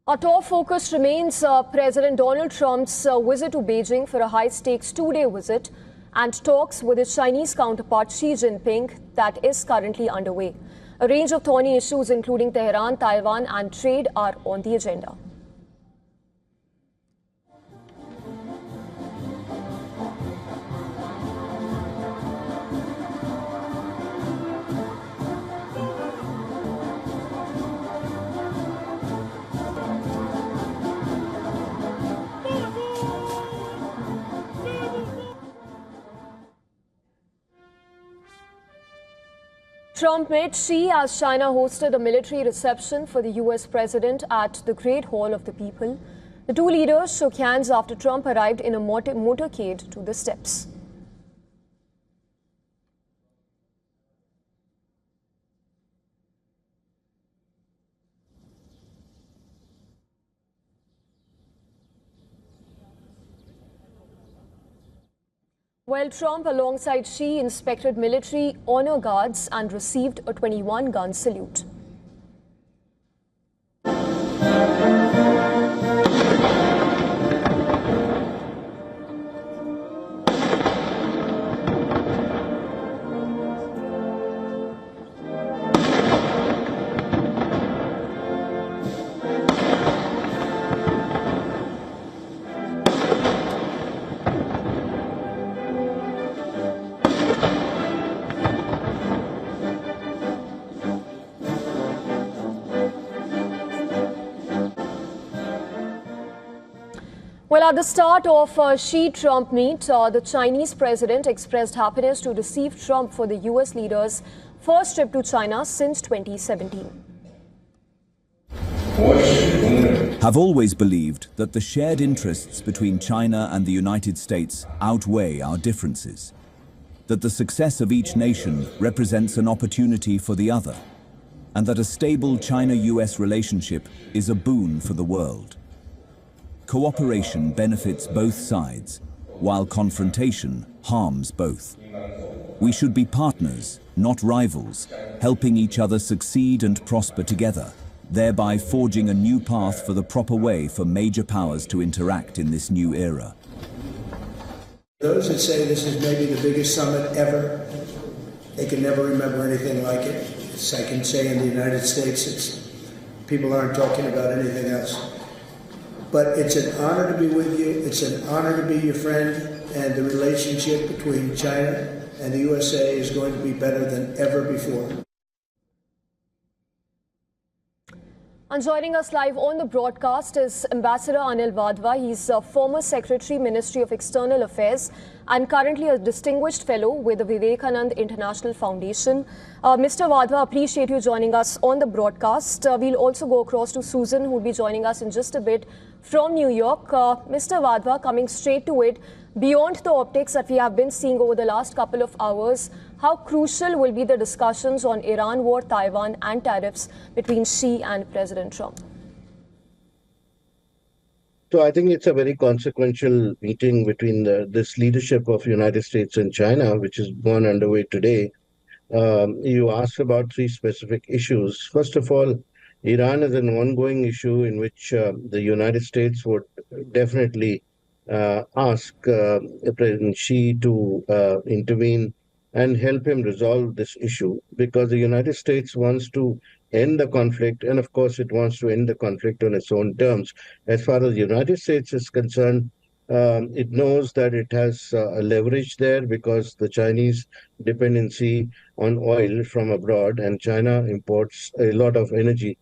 Our top focus remains President Donald Trump's visit to Beijing for a high-stakes two-day visit and talks with his Chinese counterpart Xi Jinping that is currently underway. A range of thorny issues including Tehran, Taiwan and trade are on the agenda. Trump met Xi as China hosted a military reception for the US president at the Great Hall of the People. The two leaders shook hands after Trump arrived in a motorcade to the steps. While Trump alongside Xi inspected military honor guards and received a 21-gun salute. Well, at the start of Xi-Trump meet, the Chinese president expressed happiness to receive Trump for the US leader's first trip to China since 2017. Have always believed that the shared interests between China and the United States outweigh our differences, that the success of each nation represents an opportunity for the other, and that a stable China-US relationship is a boon for the world. Cooperation benefits both sides, while confrontation harms both. We should be partners, not rivals, helping each other succeed and prosper together, thereby forging a new path for the proper way for major powers to interact in this new era. Those that say this is maybe the biggest summit ever, they can never remember anything like it. I can say in the United States, people aren't talking about anything else. But it's an honor to be with you. It's an honor to be your friend. And the relationship between China and the USA is going to be better than ever before. And joining us live on the broadcast is Ambassador Anil Wadhwa. He's a former Secretary, Ministry of External Affairs, and currently a distinguished fellow with the Vivekanand International Foundation. Mr. Wadhwa, appreciate you joining us on the broadcast. We'll also go across to Susan, who will be joining us in just a bit from New York. Mr. Wadhwa, coming straight to it, beyond the optics that we have been seeing over the last couple of hours, how crucial will be the discussions on Iran war, Taiwan and tariffs between Xi and President Trump? So I think it's a very consequential meeting between this leadership of United States and China, which is gone underway today. You asked about three specific issues. First of all, Iran is an ongoing issue in which the United States would definitely ask President Xi to intervene and help him resolve this issue, because the United States wants to end the conflict, and of course it wants to end the conflict on its own terms. As far as the United States is concerned, it knows that it has a leverage there because the Chinese dependency on oil from abroad, and China imports a lot of energy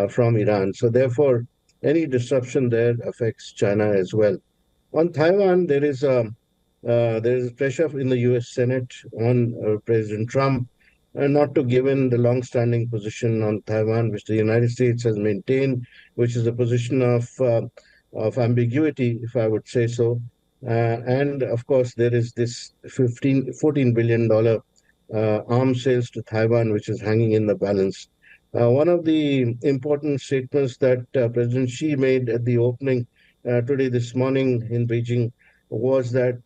from Iran. So therefore, any disruption there affects China as well. On Taiwan, there is pressure in the U.S. Senate on President Trump not to give in the long-standing position on Taiwan, which the United States has maintained, which is a position of ambiguity, if I would say so. And of course, there is this $14 billion arms sales to Taiwan, which is hanging in the balance. One of the important statements that President Xi made at the opening this morning in Beijing was that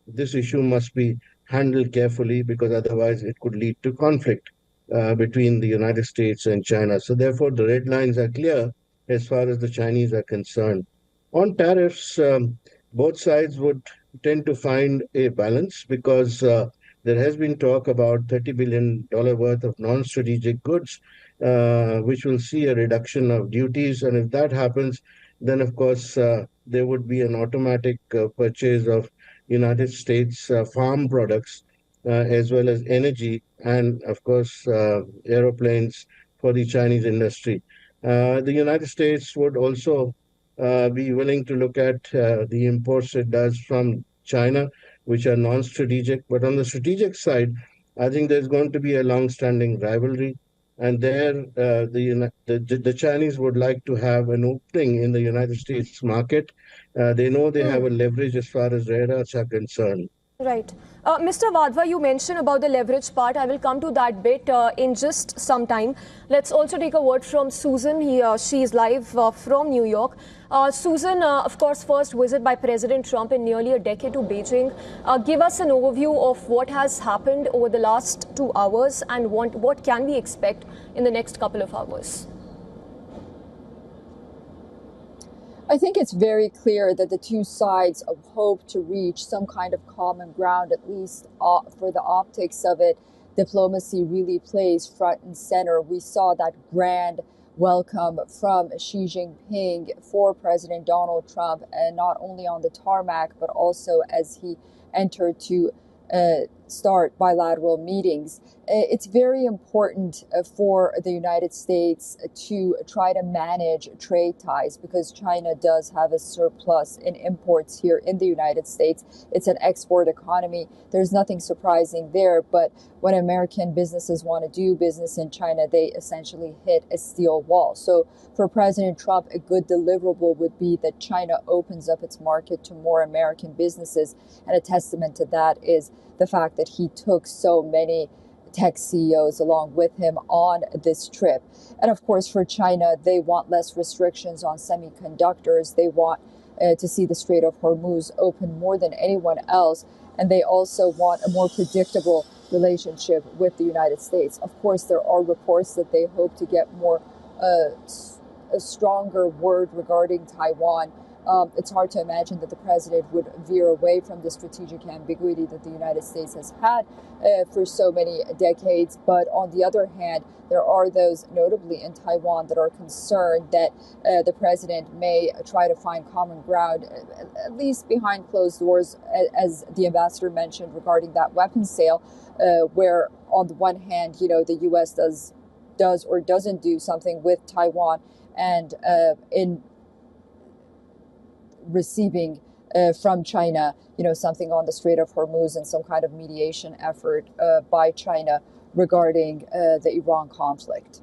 this issue must be handled carefully, because otherwise it could lead to conflict between the United States and China. So therefore, the red lines are clear, as far as the Chinese are concerned. On tariffs, both sides would tend to find a balance because there has been talk about $30 billion worth of non-strategic goods, which will see a reduction of duties. And if that happens, then of course there would be an automatic purchase of United States farm products as well as energy and of course aeroplanes for the Chinese industry. The United States would also be willing to look at the imports it does from China, which are non-strategic. But on the strategic side, I think there's going to be a long-standing rivalry, and there the Chinese would like to have an opening in the United States market. They know they have a leverage as far as rare earths are concerned. Right. Mr. Wadhwa, you mentioned about the leverage part. I will come to that bit in just some time. Let's also take a word from Susan. She is live from New York. Susan, of course, first visit by President Trump in nearly a decade to Beijing. Give us an overview of what has happened over the last 2 hours and what can we expect in the next couple of hours. I think it's very clear that the two sides hope to reach some kind of common ground, at least for the optics of it. Diplomacy really plays front and center. We saw that grand welcome from Xi Jinping for President Donald Trump, and not only on the tarmac, but also as he entered to start bilateral meetings. It's very important for the United States to try to manage trade ties because China does have a surplus in imports here in the United States. It's an export economy. There's nothing surprising there, but when American businesses want to do business in China, they essentially hit a steel wall. So for President Trump, a good deliverable would be that China opens up its market to more American businesses. And a testament to that is the fact that he took so many tech CEOs along with him on this trip. And of course, for China, they want less restrictions on semiconductors. They want to see the Strait of Hormuz open more than anyone else. And they also want a more predictable relationship with the United States. Of course, there are reports that they hope to get a stronger word regarding Taiwan. It's hard to imagine that the president would veer away from the strategic ambiguity that the United States has had for so many decades. But on the other hand, there are those, notably in Taiwan, that are concerned that the president may try to find common ground, at least behind closed doors, as the ambassador mentioned regarding that weapons sale, where on the one hand, the U.S. does or doesn't do something with Taiwan, and in receiving from China, something on the Strait of Hormuz and some kind of mediation effort by China regarding the Iran conflict.